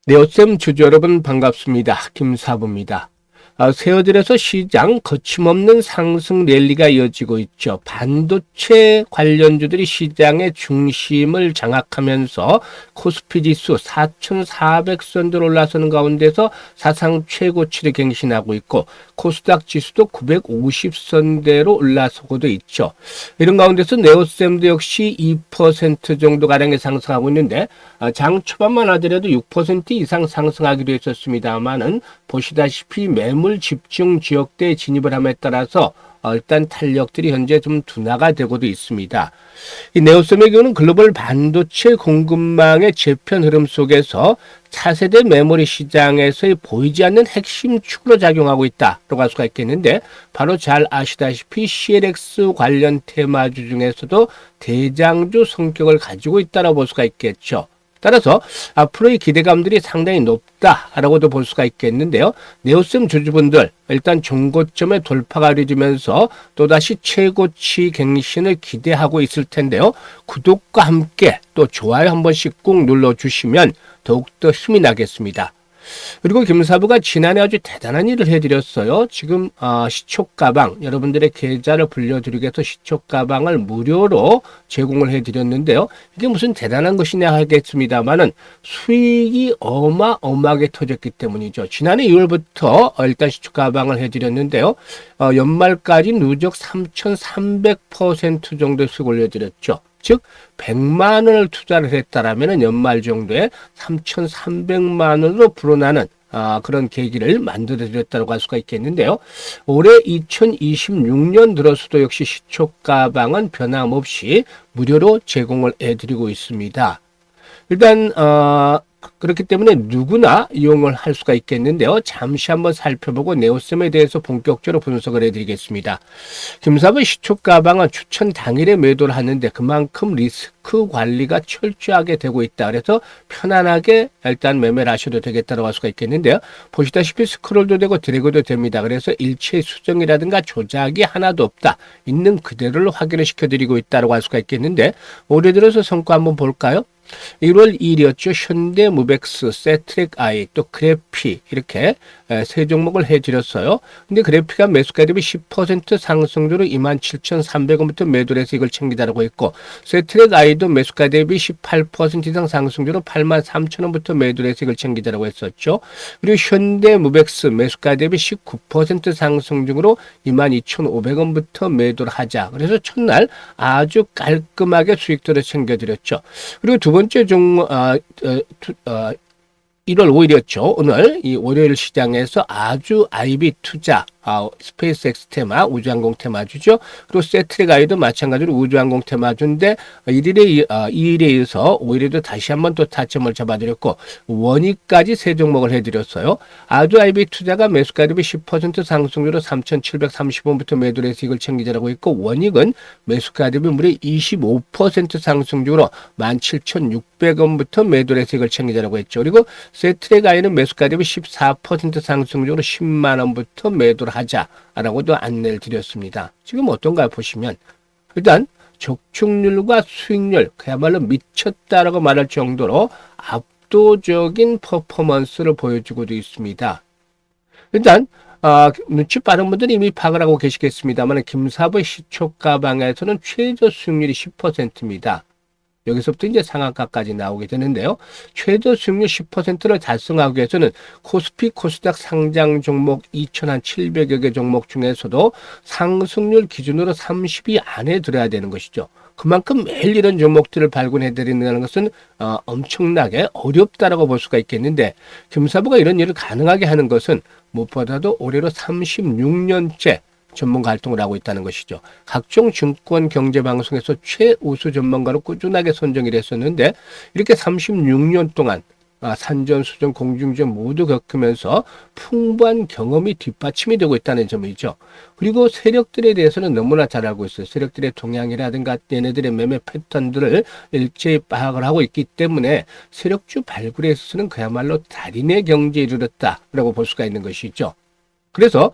네오쌤 주주 여러분 반갑습니다. 김사부입니다. 세어들에서 시장 거침없는 상승 랠리가 이어지고 있죠. 반도체 관련주들이 시장의 중심을 장악하면서 코스피 지수 4,400선들 올라서는 가운데서 사상 최고치를 갱신하고 있고 코스닥 지수도 950선대로 올라서고도 있죠. 이런 가운데서 네오쌤도 역시 2% 정도 가량의 상승하고 있는데 장 초반만 하더라도 6% 이상 상승하기도 했었습니다만은 보시다시피 매물 집중 지역대에 진입을 함에 따라서 일단 탄력들이 현재 좀 둔화가 되고도 있습니다. 이 네오셈의 경우는 글로벌 반도체 공급망의 재편 흐름 속에서 차세대 메모리 시장에서의 보이지 않는 핵심 축으로 작용하고 있다라고 할 수가 있겠는데, 바로 잘 아시다시피 CLX 관련 테마주 중에서도 대장주 성격을 가지고 있다고 볼 수가 있겠죠. 따라서 앞으로의 기대감들이 상당히 높다라고도 볼 수가 있겠는데요. 네오셈 주주분들 일단 종고점의 돌파가 이루어지면서 또다시 최고치 갱신을 기대하고 있을 텐데요. 구독과 함께 또 좋아요 한 번씩 꼭 눌러주시면 더욱더 힘이 나겠습니다. 그리고 김사부가 지난해 아주 대단한 일을 해드렸어요. 지금 시초가방, 여러분들의 계좌를 불려드리기 위해서 시초가방을 무료로 제공을 해드렸는데요. 이게 무슨 대단한 것이냐 하겠습니다만은 수익이 어마어마하게 터졌기 때문이죠. 지난해 2월부터 일단 시초가방을 해드렸는데요. 연말까지 누적 3,300% 정도 수익 올려드렸죠. 즉 100만 원을 투자를 했다라면 연말 정도에 3,300만 원으로 불어나는 그런 계기를 만들어드렸다고 할 수가 있겠는데요. 올해 2026년 들어서도 역시 시초가방은 변함없이 무료로 제공을 해드리고 있습니다. 일단 그렇기 때문에 누구나 이용을 할 수가 있겠는데요. 잠시 한번 살펴보고 네오셈에 대해서 본격적으로 분석을 해드리겠습니다. 김사부 시초가방은 추천 당일에 매도를 하는데 그만큼 리스크 관리가 철저하게 되고 있다. 그래서 편안하게 일단 매매를 하셔도 되겠다고 할 수가 있겠는데요. 보시다시피 스크롤도 되고 드래그도 됩니다. 그래서 일체 수정이라든가 조작이 하나도 없다. 있는 그대로를 확인을 시켜드리고 있다고 할 수가 있겠는데, 올해 들어서 성과 한번 볼까요? 1월 2일이었죠. 현대무벡스, 세트랙I, 또 그래피 이렇게 세 종목을 해드렸어요. 근데 그래피가 매수가 대비 10% 상승률로 27,300원부터 매도를 해서 이걸 챙기자라고 했고, 세트랙I도 매수가 대비 18% 이상 상승률로 83,000원부터 매도를 해서 이걸 챙기자라고 했었죠. 그리고 현대무벡스 매수가 대비 19% 상승률로 22,500원부터 매도를 하자. 그래서 첫날 아주 깔끔하게 수익들을 챙겨드렸죠. 그리고 두 번째 1월 5일이었죠. 오늘 이 월요일 시장에서 아주 IB 투자, 스페이스X 테마, 우주항공 테마주죠. 그리고 세트랙아이도 마찬가지로 우주항공 테마주인데 2일에 이어서 5일에도 다시 한번 또 타점을 잡아드렸고, 원위까지 세 종목을 해드렸어요. 아주 IB 투자가 매수가 대비 10% 상승률로 3,730원부터 매도를 해서 이걸 챙기자라고 했고, 원익은 매수가 대비 무려 25% 상승률로 17,600원부터 매도를 해서 이걸 챙기자라고 했죠. 그리고 세트랙아이는 매수가 대비 14% 상승률로 10만원부터 매도를 하자라고도 안내를 드렸습니다. 지금 어떤가 보시면 일단 적중률과 수익률 그야말로 미쳤다라고 말할 정도로 압도적인 퍼포먼스를 보여주고도 있습니다. 일단 눈치 빠른 분들은 이미 파악을 하고 계시겠습니다만 김사부의 시초가방에서는 최저 수익률이 10%입니다. 여기서부터 이제 상한가까지 나오게 되는데요. 최저 수익률 10%를 달성하기 위해서는 코스피 코스닥 상장 종목 2,700여 개 종목 중에서도 상승률 기준으로 30위 안에 들어야 되는 것이죠. 그만큼 매일 이런 종목들을 발굴해 드린다는 것은 엄청나게 어렵다라고 볼 수가 있겠는데, 김사부가 이런 일을 가능하게 하는 것은 무엇보다도 올해로 36년째 전문가 활동을 하고 있다는 것이죠. 각종 증권 경제 방송에서 최우수 전문가로 꾸준하게 선정이 됐었는데, 이렇게 36년 동안 산전수전 공중전 모두 겪으면서 풍부한 경험이 뒷받침이 되고 있다는 점이죠. 그리고 세력들에 대해서는 너무나 잘 알고 있어요. 세력들의 동향이라든가 얘네들의 매매 패턴들을 일제히 파악을 하고 있기 때문에 세력주 발굴에 있어서는 그야말로 달인의 경지에 이르렀다라고 볼 수가 있는 것이죠. 그래서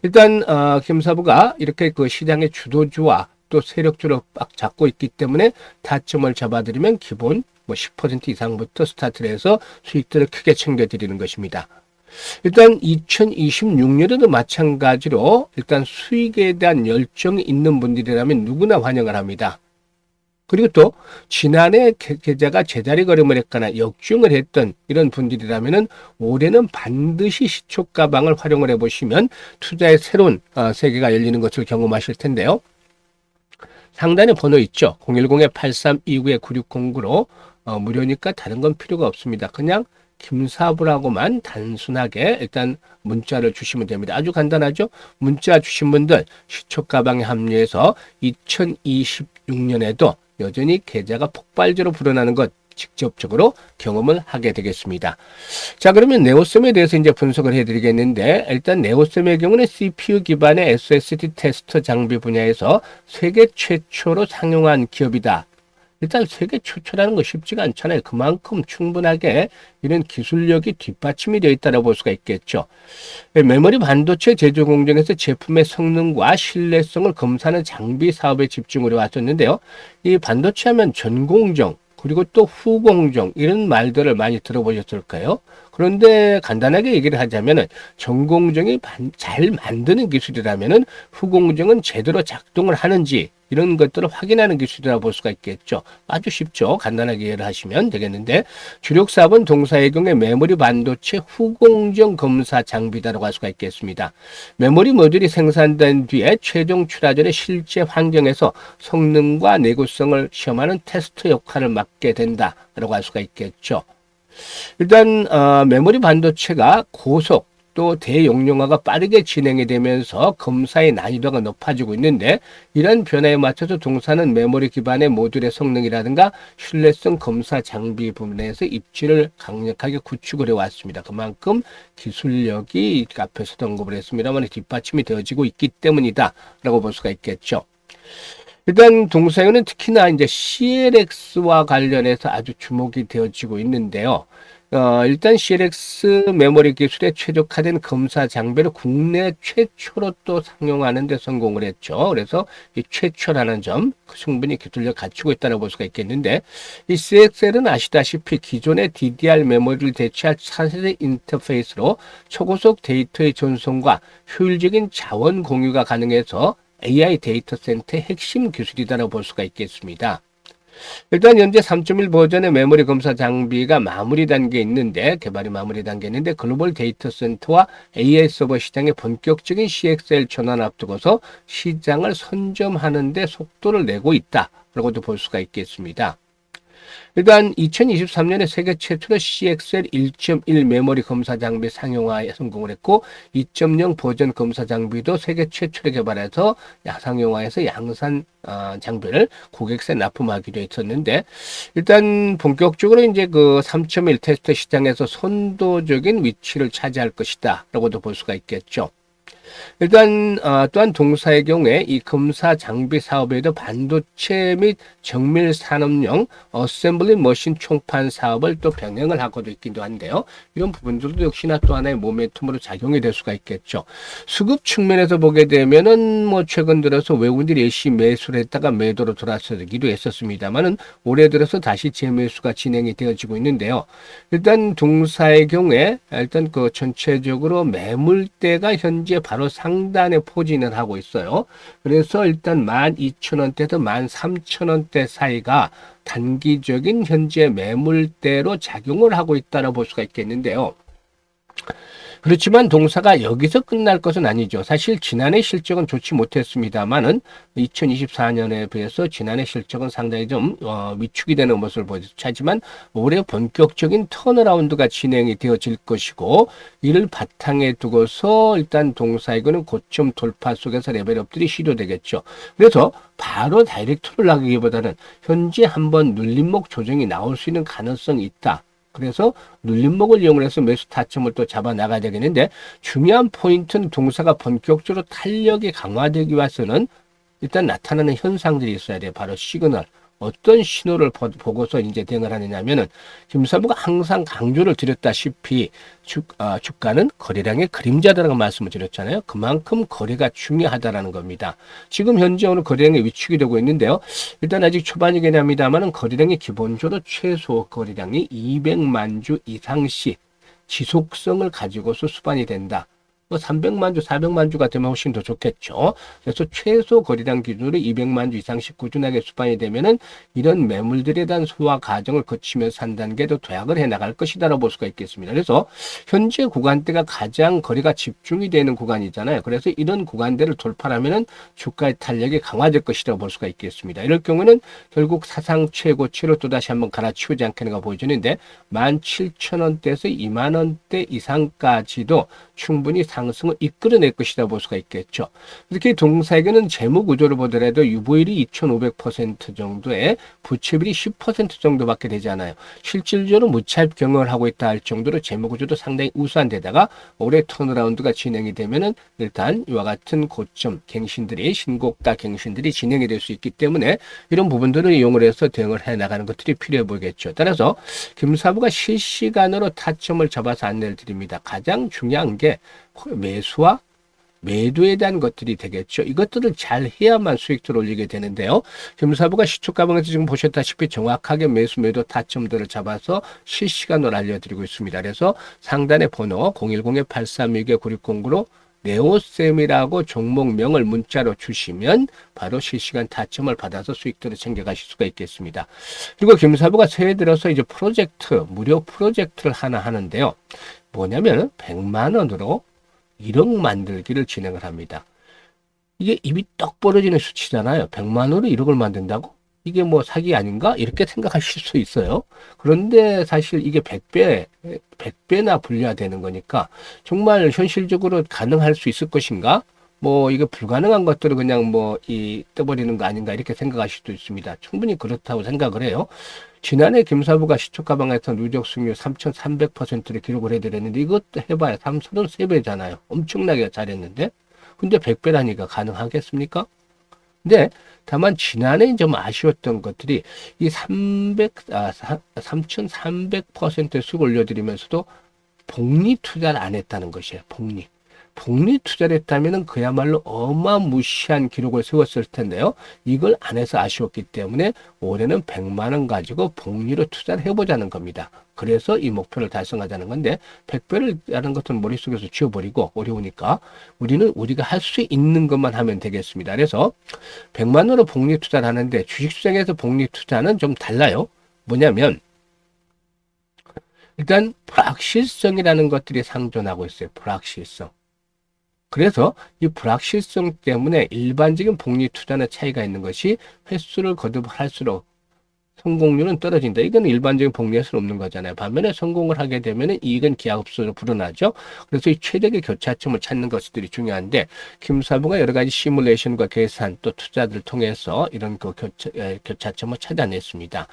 일단 김사부가 이렇게 그 시장의 주도주와 또 세력주로 빡 잡고 있기 때문에 타점을 잡아드리면 기본 뭐 10% 이상부터 스타트를 해서 수익들을 크게 챙겨드리는 것입니다. 일단 2026년에도 마찬가지로 일단 수익에 대한 열정이 있는 분들이라면 누구나 환영을 합니다. 그리고 또 지난해 계좌가 제자리 걸음을 했거나 역중을 했던 이런 분들이라면은 올해는 반드시 시초 가방을 활용을 해보시면 투자의 새로운 세계가 열리는 것을 경험하실 텐데요. 상단에 번호 있죠. 010-8329-9609로 무료니까 다른 건 필요가 없습니다. 그냥 김사부라고만 단순하게 일단 문자를 주시면 됩니다. 아주 간단하죠. 문자 주신 분들 시초 가방에 합류해서 2026년에도 여전히 계좌가 폭발적으로 불어나는 것 직접적으로 경험을 하게 되겠습니다. 자, 그러면 네오셈에 대해서 이제 분석을 해드리겠는데, 일단 네오셈의 경우는 CPU 기반의 SSD 테스터 장비 분야에서 세계 최초로 상용한 기업이다. 일단 세계 최초라는 거 쉽지가 않잖아요. 그만큼 충분하게 이런 기술력이 뒷받침이 되어 있다고 볼 수가 있겠죠. 메모리 반도체 제조 공정에서 제품의 성능과 신뢰성을 검사하는 장비 사업에 집중을 해왔었는데요. 이 반도체 하면 전공정, 그리고 또 후공정 이런 말들을 많이 들어보셨을까요? 그런데 간단하게 얘기를 하자면은 전공정이 잘 만드는 기술이라면은 후공정은 제대로 작동을 하는지 이런 것들을 확인하는 기술이라고 볼 수가 있겠죠. 아주 쉽죠. 간단하게 이해를 하시면 되겠는데, 주력 사업은 동사의 경우에 메모리 반도체 후공정 검사 장비다라고 할 수가 있겠습니다. 메모리 모듈이 생산된 뒤에 최종 출하 전에 실제 환경에서 성능과 내구성을 시험하는 테스트 역할을 맡게 된다라고 할 수가 있겠죠. 일단 메모리 반도체가 고속 또 대용량화가 빠르게 진행이 되면서 검사의 난이도가 높아지고 있는데, 이런 변화에 맞춰서 동사는 메모리 기반의 모듈의 성능이라든가 신뢰성 검사 장비 부분에서 입지를 강력하게 구축을 해왔습니다. 그만큼 기술력이 앞에서도 언급을 했습니다만 뒷받침이 되어지고 있기 때문이다 라고 볼 수가 있겠죠. 일단 동사에는 특히나 이제 CLX와 관련해서 아주 주목이 되어지고 있는데요. 일단 CLX 메모리 기술에 최적화된 검사 장비를 국내 최초로 또 상용하는 데 성공을 했죠. 그래서 이 최초라는 점 충분히 기술력 갖추고 있다고 볼 수가 있겠는데, 이 CXL은 아시다시피 기존의 DDR 메모리를 대체할 차세대 인터페이스로 초고속 데이터의 전송과 효율적인 자원 공유가 가능해서 AI 데이터 센터의 핵심 기술이다라고 볼 수가 있겠습니다. 일단 현재 3.1 버전의 메모리 검사 장비가 마무리 단계에 있는데, 개발이 마무리 단계에 있는데 글로벌 데이터 센터와 AI 서버 시장의 본격적인 CXL 전환 앞두고서 시장을 선점하는 데 속도를 내고 있다라고도 볼 수가 있겠습니다. 일단 2023년에 세계 최초로 CXL 1.1 메모리 검사 장비 상용화에 성공을 했고, 2.0 버전 검사 장비도 세계 최초로 개발해서 상용화해서 양산 장비를 고객사에 납품하기로 했었는데, 일단 본격적으로 이제 그 3.1 테스트 시장에서 선도적인 위치를 차지할 것이다 라고도 볼 수가 있겠죠. 일단 또한 동사의 경우에 이 검사 장비 사업에도 반도체 및 정밀 산업용 어셈블리 머신 총판 사업을 또 병행을 하고도 있기도 한데요. 이런 부분들도 역시나 또 하나의 모멘텀으로 작용이 될 수가 있겠죠. 수급 측면에서 보게 되면은 뭐 최근 들어서 외국인들이 일시 매수를 했다가 매도로 돌아서기도 했었습니다만은 올해 들어서 다시 재매수가 진행이 되어지고 있는데요. 일단 동사의 경우에 일단 그 전체적으로 매물대가 현재 바로 상단에 포진을 하고 있어요. 그래서 일단 12,000원대에서 13,000원대 사이가 단기적인 현재 매물대로 작용을 하고 있다고 볼 수가 있겠는데요. 그렇지만 동사가 여기서 끝날 것은 아니죠. 사실 지난해 실적은 좋지 못했습니다만은 2024년에 비해서 지난해 실적은 상당히 좀 위축이 되는 모습을 보여줬죠. 하지만 올해 본격적인 턴어라운드가 진행이 되어질 것이고, 이를 바탕에 두고서 일단 동사에게는 고점 돌파 속에서 레벨업들이 시도되겠죠. 그래서 바로 다이렉트를 나가기보다는 현재 한번 눌림목 조정이 나올 수 있는 가능성이 있다. 그래서 눌림목을 이용해서 매수 타점을 또 잡아 나가야 되겠는데, 중요한 포인트는 동사가 본격적으로 탄력이 강화되기 위해서는 일단 나타나는 현상들이 있어야 돼요. 바로 시그널 어떤 신호를 보고서 이제 대응을 하느냐면은 김사부가 항상 강조를 드렸다시피 주가는 거래량의 그림자다라고 말씀을 드렸잖아요. 그만큼 거래가 중요하다라는 겁니다. 지금 현재 오늘 거래량이 위축이 되고 있는데요. 일단 아직 초반이긴 합니다만은 거래량이 기본적으로 최소 거래량이 200만 주 이상씩 지속성을 가지고서 수반이 된다. 뭐 300만 주, 400만 주가 되면 훨씬 더 좋겠죠. 그래서 최소 거래량 기준으로 200만 주 이상씩 꾸준하게 수반이 되면은 이런 매물들에 대한 소화 과정을 거치면서 한 단계 더 도약을 해 나갈 것이다라고 볼 수가 있겠습니다. 그래서 현재 구간대가 가장 거래가 집중이 되는 구간이잖아요. 그래서 이런 구간대를 돌파하면은 주가의 탄력이 강화될 것이라고 볼 수가 있겠습니다. 이럴 경우는 결국 사상 최고치로 또다시 한번 갈아치우지 않겠는가 보여지는데 17,000원대에서 2만원대 이상까지도 충분히 상승을 이끌어낼 것이다 볼 수가 있겠죠. 이렇게 동사에게는 재무 구조를 보더라도 유보율이 2,500% 정도에 부채비율이 10% 정도밖에 되지 않아요. 실질적으로 무차입 경영을 하고 있다 할 정도로 재무 구조도 상당히 우수한 데다가 올해 턴어라운드가 진행이 되면은 일단 이와 같은 고점 갱신들이 신고가 갱신들이 진행이 될 수 있기 때문에 이런 부분들을 이용을 해서 대응을 해 나가는 것들이 필요해 보이겠죠. 따라서 김사부가 실시간으로 타점을 잡아서 안내를 드립니다. 가장 중요한 게 매수와 매도에 대한 것들이 되겠죠. 이것들을 잘 해야만 수익들을 올리게 되는데요. 김사부가 시초가방에서 지금 보셨다시피 정확하게 매수 매도 타점들을 잡아서 실시간으로 알려드리고 있습니다. 그래서 상단의 번호 010-832-9609로 네오셈이라고 종목명을 문자로 주시면 바로 실시간 타점을 받아서 수익들을 챙겨가실 수가 있겠습니다. 그리고 김사부가 새해 들어서 이제 무료 프로젝트를 하나 하는데요. 뭐냐면 100만 원으로 1억 만들기를 진행을 합니다. 이게 입이 떡 벌어지는 수치잖아요. 100만 원으로 1억을 만든다고? 이게 뭐 사기 아닌가? 이렇게 생각하실 수 있어요. 그런데 사실 이게 100배나 분류되는 거니까 정말 현실적으로 가능할 수 있을 것인가? 뭐 이게 불가능한 것들을 그냥 떠버리는 거 아닌가 이렇게 생각하실 수도 있습니다. 충분히 그렇다고 생각을 해요. 지난해 김사부가 시초가방에서 누적 수익률 3,300%를 기록을 해드렸는데 이것도 해봐야 33배잖아요. 엄청나게 잘했는데. 근데 100배라니까 가능하겠습니까? 근데 다만 지난해 좀 아쉬웠던 것들이 이 3,300% 수익 올려드리면서도 복리 투자를 안 했다는 것이에요. 복리 투자를 했다면 그야말로 어마무시한 기록을 세웠을 텐데요. 이걸 안 해서 아쉬웠기 때문에 올해는 100만 원 가지고 복리로 투자를 해보자는 겁니다. 그래서 이 목표를 달성하자는 건데 100배를 하는 것은 머릿속에서 지워버리고 어려우니까 우리는 우리가 할 수 있는 것만 하면 되겠습니다. 그래서 100만 원으로 복리 투자를 하는데 주식시장에서 복리 투자는 좀 달라요. 뭐냐면 일단 불확실성이라는 것들이 상존하고 있어요. 불확실성. 그래서 이 불확실성 때문에 일반적인 복리 투자는 차이가 있는 것이 횟수를 거듭할수록 성공률은 떨어진다. 이건 일반적인 복리할 수는 없는 거잖아요. 반면에 성공을 하게 되면 이익은 기하급수로 불어나죠. 그래서 이 최적의 교차점을 찾는 것들이 중요한데 김사부가 여러 가지 시뮬레이션과 계산 또 투자들을 통해서 이런 교차점을 찾아냈습니다.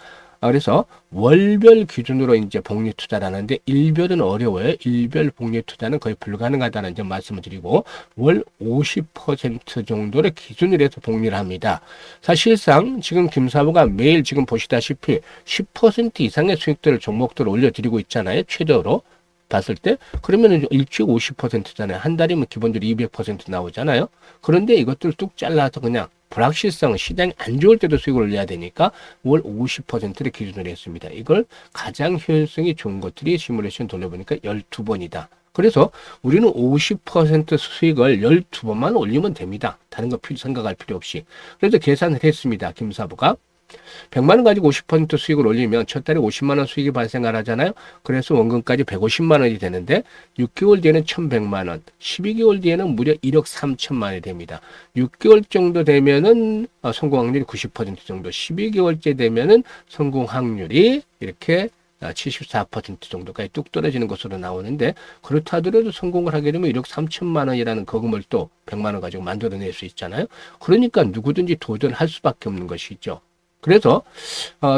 그래서 월별 기준으로 이제 복리 투자를 하는데 일별은 어려워요. 일별 복리 투자는 거의 불가능하다는 점 말씀을 드리고 월 50% 정도를 기준으로 해서 복리를 합니다. 사실상 지금 김사부가 매일 지금 보시다시피 10% 이상의 수익들을 종목들을 올려드리고 있잖아요. 최저로 봤을 때 그러면 일주일 50%잖아요. 한 달이면 기본적으로 200% 나오잖아요. 그런데 이것들을 뚝 잘라서 그냥 불확실성, 시장이 안 좋을 때도 수익을 올려야 되니까 월 50%를 기준으로 했습니다. 이걸 가장 효율성이 좋은 것들이 시뮬레이션 돌려보니까 12번이다. 그래서 우리는 50% 수익을 12번만 올리면 됩니다. 다른 거 생각할 필요 없이. 그래서 계산을 했습니다. 김사부가. 100만 원 가지고 50% 수익을 올리면 첫 달에 50만 원 수익이 발생을 하잖아요. 그래서 원금까지 150만 원이 되는데 6개월 뒤에는 1,100만 원, 12개월 뒤에는 무려 1억 3천만 원이 됩니다. 6개월 정도 되면은 성공 확률이 90% 정도, 12개월째 되면은 성공 확률이 이렇게 74% 정도까지 뚝 떨어지는 것으로 나오는데 그렇다 하더라도 성공을 하게 되면 1억 3천만 원이라는 거금을 또 100만 원 가지고 만들어낼 수 있잖아요. 그러니까 누구든지 도전할 수밖에 없는 것이죠. 그래서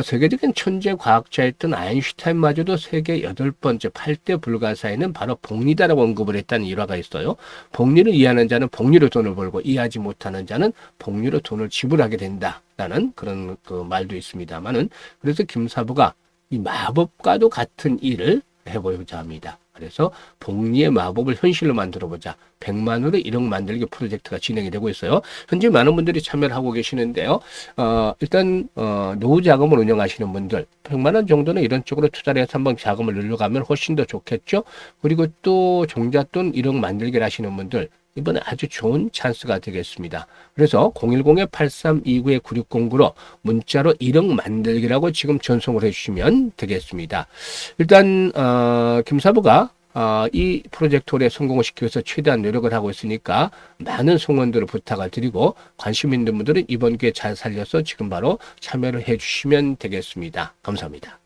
세계적인 천재 과학자였던 아인슈타인마저도 세계 8번째 8대 불가사의는 바로 복리다라고 언급을 했다는 일화가 있어요. 복리를 이해하는 자는 복리로 돈을 벌고 이해하지 못하는 자는 복리로 돈을 지불하게 된다라는 그런 그 말도 있습니다만은, 그래서 김사부가 이 마법과도 같은 일을 해보고자 합니다. 그래서 복리의 마법을 현실로 만들어보자. 100만으로 1억 만들기 프로젝트가 진행이 되고 있어요. 현재 많은 분들이 참여를 하고 계시는데요. 일단 노후 자금을 운영하시는 분들 100만 원 정도는 이런 쪽으로 투자를 해서 한번 자금을 늘려가면 훨씬 더 좋겠죠. 그리고 또 종잣돈 1억 만들기를 하시는 분들 이번에 아주 좋은 찬스가 되겠습니다. 그래서 010-8329-9609로 문자로 1억 만들기라고 지금 전송을 해주시면 되겠습니다. 일단 김사부가 이 프로젝트에 성공을 시키기 위해서 최대한 노력을 하고 있으니까 많은 성원들을 부탁을 드리고, 관심 있는 분들은 이번 기회에 잘 살려서 지금 바로 참여를 해주시면 되겠습니다. 감사합니다.